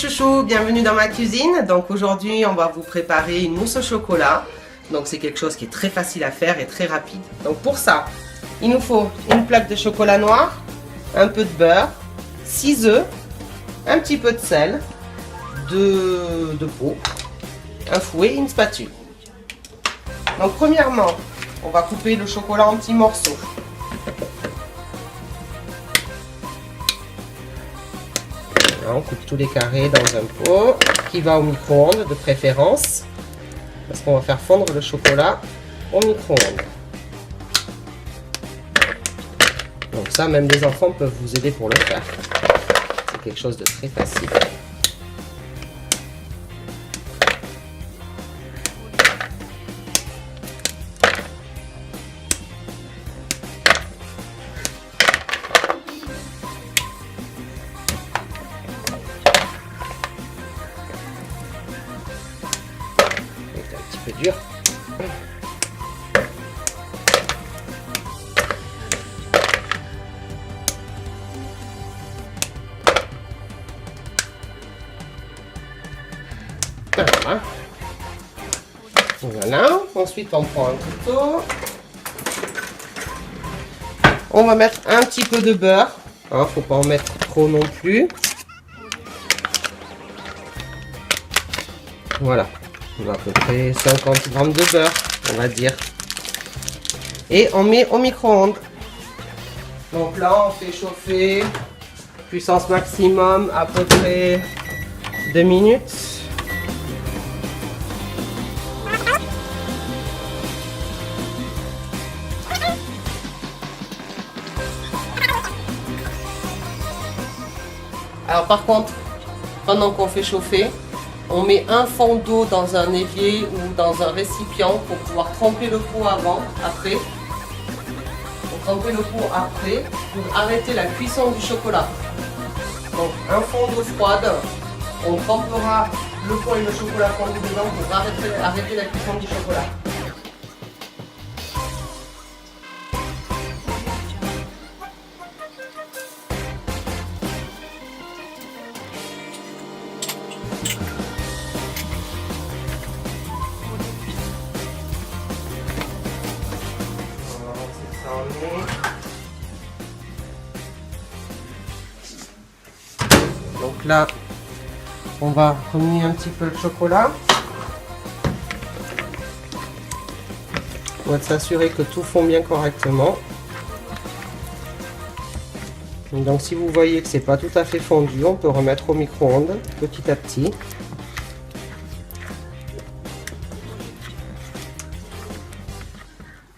chouchous, bienvenue dans ma cuisine. Donc aujourd'hui on va vous préparer une mousse au chocolat. Donc c'est quelque chose qui est très facile à faire et très rapide. Donc pour ça, il nous faut une plaque de chocolat noir, un peu de beurre, 6 œufs, un petit peu de sel, de peau, un fouet et une spatule. Donc premièrement, on va couper le chocolat en petits morceaux. On coupe tous les carrés dans un pot qui va au micro-ondes de préférence parce qu'on va faire fondre le chocolat au micro-ondes. Donc ça, même les enfants peuvent vous aider pour le faire. C'est quelque chose de très facile. Peu dur. Voilà. Voilà. Ensuite, on prend un couteau. On va mettre un petit peu de beurre. Faut pas en mettre trop non plus. Voilà. On a à peu près 50 grammes de beurre, on va dire. Et on met au micro-ondes. Donc là, on fait chauffer, puissance maximum, à peu près 2 minutes. Alors par contre, pendant qu'on fait chauffer, on met un fond d'eau dans un évier ou dans un récipient pour pouvoir tremper le pot après. Pour tremper le pot après, pour arrêter la cuisson du chocolat. Donc un fond d'eau froide, on trempera le pot et le chocolat fondu dedans pour arrêter la cuisson du chocolat. Donc là, on va remuer un petit peu le chocolat pour s'assurer que tout fond bien correctement. Donc si vous voyez que c'est pas tout à fait fondu, on peut remettre au micro-ondes petit à petit.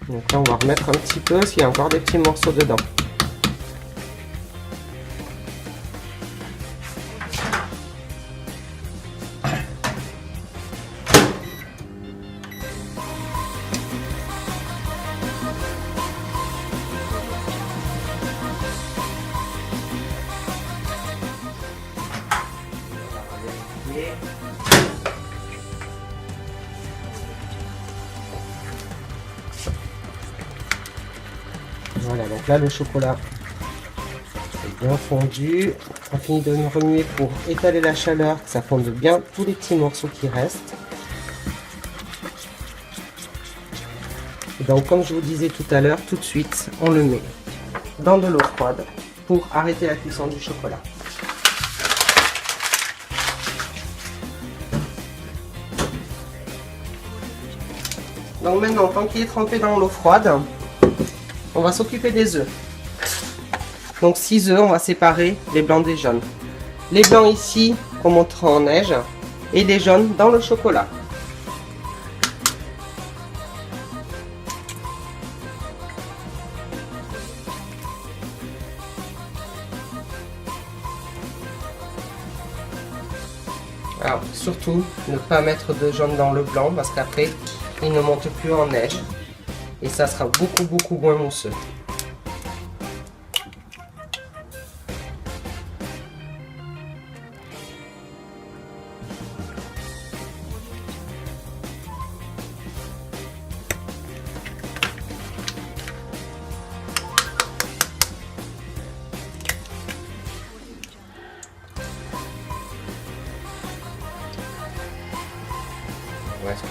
Donc là, on va remettre un petit peu s'il y a encore des petits morceaux dedans. Voilà, donc là le chocolat est bien fondu. On finit de nous remuer pour étaler la chaleur, que ça fonde bien tous les petits morceaux qui restent. Et donc comme je vous disais tout à l'heure, tout de suite on le met dans de l'eau froide pour arrêter la cuisson du chocolat. Donc maintenant, tant qu'il est trempé dans l'eau froide, on va s'occuper des œufs. Donc 6 œufs, on va séparer les blancs des jaunes. Les blancs ici, qu'on montrera en neige, et les jaunes dans le chocolat. Alors surtout, ne pas mettre de jaune dans le blanc parce qu'après, il ne monte plus en neige. Et ça sera beaucoup moins mousseux.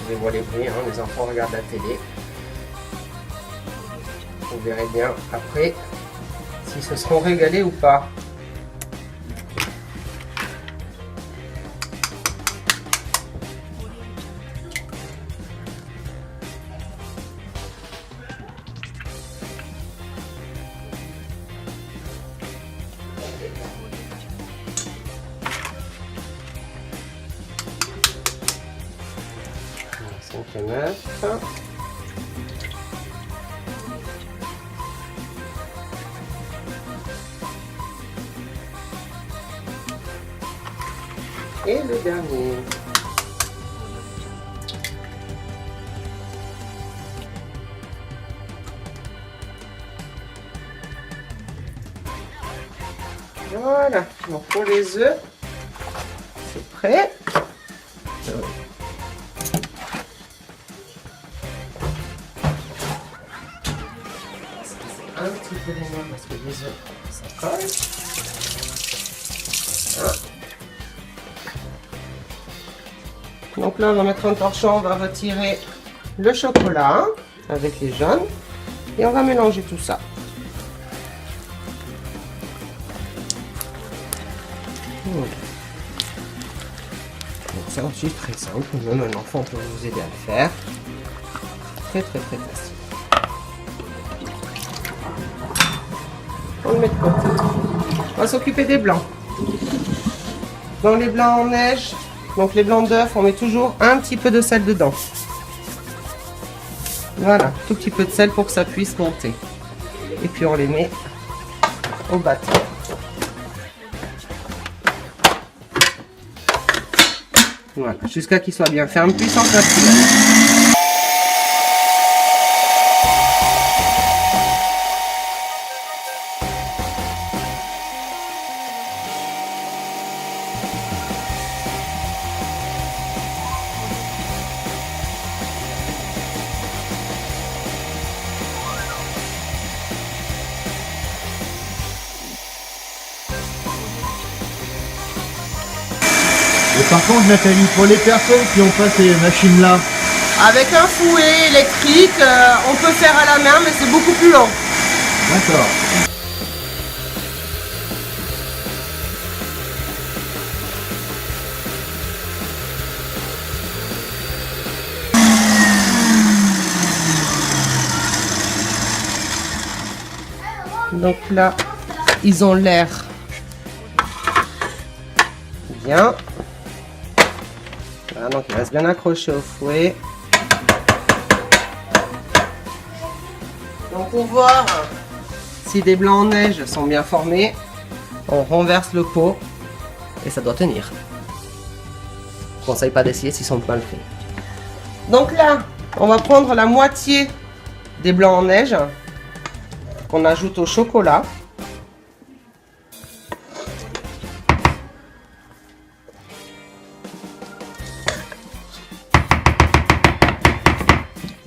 Excusez-moi les bruits, hein, les enfants regardent la télé. Vous verrez bien après s'ils se seront régalés ou pas. Et 9. Et le dernier. Voilà, donc pour les œufs, c'est prêt. Un petit peu les mains parce que les œufs, ça colle. Voilà. Donc là, on va mettre un torchon, on va retirer le chocolat avec les jaunes et on va mélanger tout ça. Voilà. Donc ça aussi très simple, même un enfant peut vous aider à le faire. Très facile. On le met de côté. On va s'occuper des blancs. Dans les blancs en neige, donc les blancs d'œufs, on met toujours un petit peu de sel dedans. Voilà, tout petit peu de sel pour que ça puisse monter. Et puis on les met au batteur. Voilà, jusqu'à qu'il soit bien ferme, puissance maximum. Et par contre, Nathalie, pour les personnes qui n'ont pas ces machines-là, Avec un fouet électrique, on peut faire à la main, mais c'est beaucoup plus long. d'accord. Donc là, ils ont l'air bien. Voilà, donc ils restent bien accrochés au fouet. Donc pour voir si des blancs en neige sont bien formés, on renverse le pot et ça doit tenir. Je ne conseille pas d'essayer s'ils sont mal faits. Donc là, on va prendre la moitié des blancs en neige qu'on ajoute au chocolat.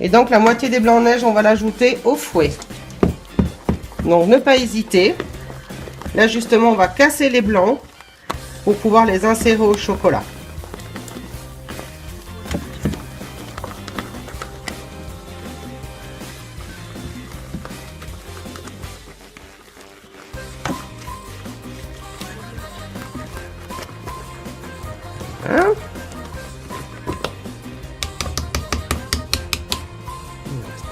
Et donc la moitié des blancs en neige, on va l'ajouter au fouet. Donc ne pas hésiter. Là justement, on va casser les blancs pour pouvoir les insérer au chocolat. Hein?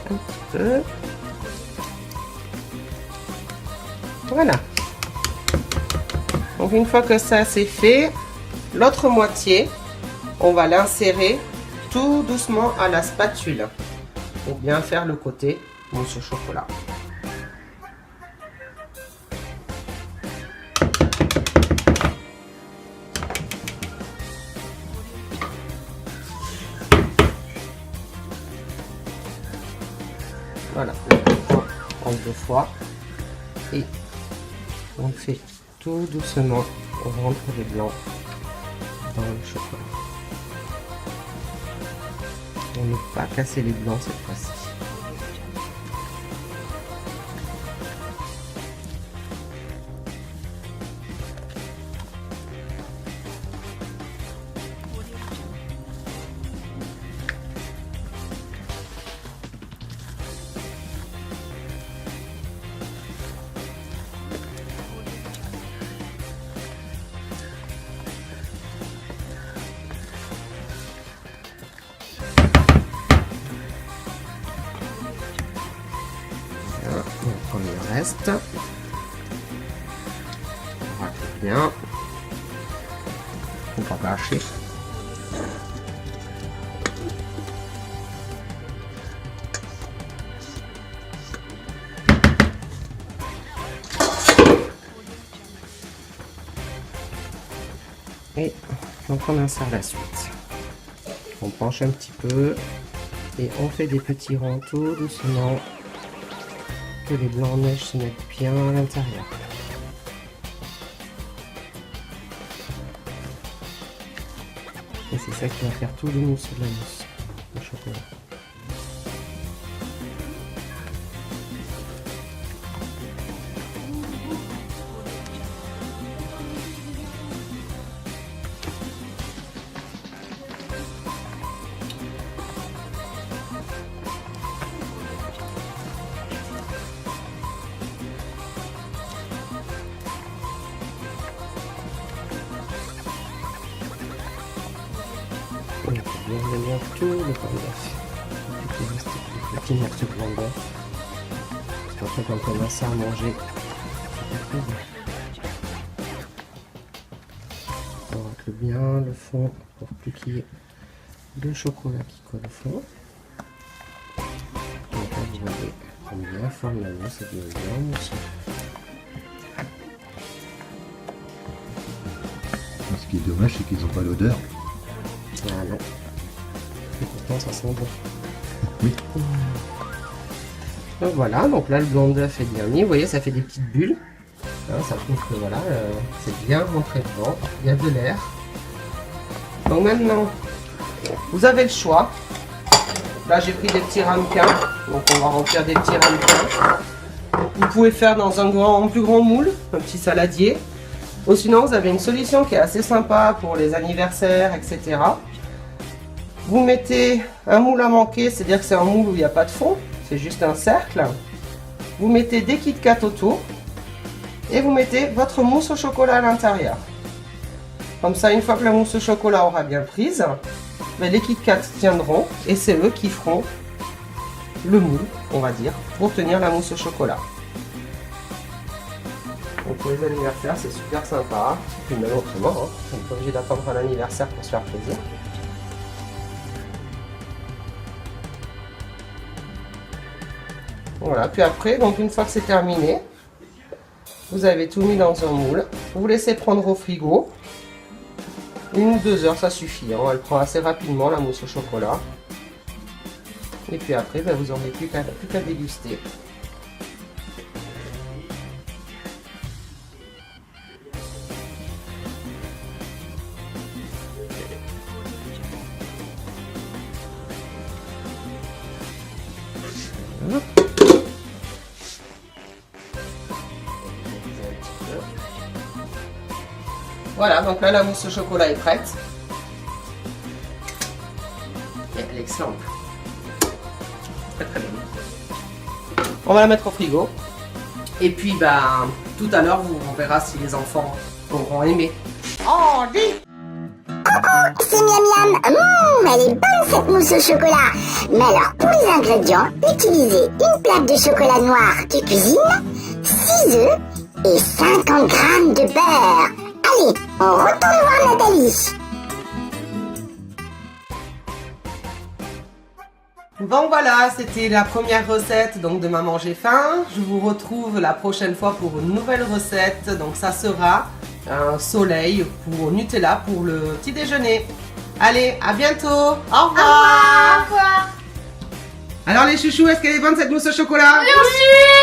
Un petit peu. Voilà. Donc une fois que ça c'est fait, l'autre moitié, on va l'insérer tout doucement à la spatule pour bien faire le côté mousse au chocolat. Voilà, on prend 2 fois et on fait tout doucement, on rentre les blancs dans le chocolat. On ne peut pas casser les blancs cette fois-ci. on prend le reste. On racle bien. Faut pas gâcher. Et donc on insère la suite. On penche un petit peu et on fait des petits ronds tout doucement, que les blancs neige se mettent bien à l'intérieur. Et c'est ça qui va faire tout le mousse de la mousse au chocolat. On va bien venir tout le blanc d'œuf. Il reste plus petit morceau de blanc d'œuf. Parce qu'en fait, on commence à manger. On racle bien le fond pour plus qu'il y ait le chocolat qui colle au fond. Donc là, vous voyez, on bien forme la mousse, ça devient bien mousseux. Ce qui est dommage, c'est qu'ils n'ont pas l'odeur. Ah non. Et pourtant ça sent bon. Oui. Donc voilà, donc là le blanc d'œuf est bien mis. Vous voyez, ça fait des petites bulles. Hein, ça prouve que voilà, c'est bien rentré dedans. Il y a de l'air. Donc maintenant, vous avez le choix. Là j'ai pris des petits ramequins. Donc on va remplir des petits ramequins. Vous pouvez faire dans un plus grand moule, un petit saladier. Ou sinon, vous avez une solution qui est assez sympa pour les anniversaires, etc. Vous mettez un moule à manquer, c'est-à-dire que c'est un moule où il n'y a pas de fond, c'est juste un cercle. Vous mettez des Kit Kat autour et vous mettez votre mousse au chocolat à l'intérieur. Comme ça, une fois que la mousse au chocolat aura bien prise, ben les Kit Kat tiendront et c'est eux qui feront le moule, on va dire, pour tenir la mousse au chocolat. Donc pour les anniversaires, c'est super sympa. Puis même autrement, hein. On n'est pas obligé d'attendre un anniversaire pour se faire plaisir. Voilà, puis après, donc une fois que c'est terminé, vous avez tout mis dans un moule. Vous laissez prendre au frigo. 1 ou 2 heures, ça suffit. Hein. Elle prend assez rapidement la mousse au chocolat. Et puis après, ben, vous n'aurez plus qu'à déguster. Voilà, donc là la mousse au chocolat est prête. Et elle est excellente. Très très bien. On va la mettre au frigo. Et puis bah, tout à l'heure, on verra si les enfants auront aimé. Oh, dis! C'est miam miam. Elle est bonne cette mousse au chocolat. Mais alors, pour les ingrédients, utilisez une plaque de chocolat noir de cuisine, 6 œufs et 50 g de beurre. Allez, on retourne voir Nathalie. Bon voilà, c'était la première recette donc de Maman j'ai faim. Je vous retrouve la prochaine fois pour une nouvelle recette. Donc ça sera un soleil pour Nutella pour le petit déjeuner. Allez, à bientôt. Au revoir. Au revoir. Alors les chouchous, est-ce qu'elle est bonne cette mousse au chocolat? Bien sûr.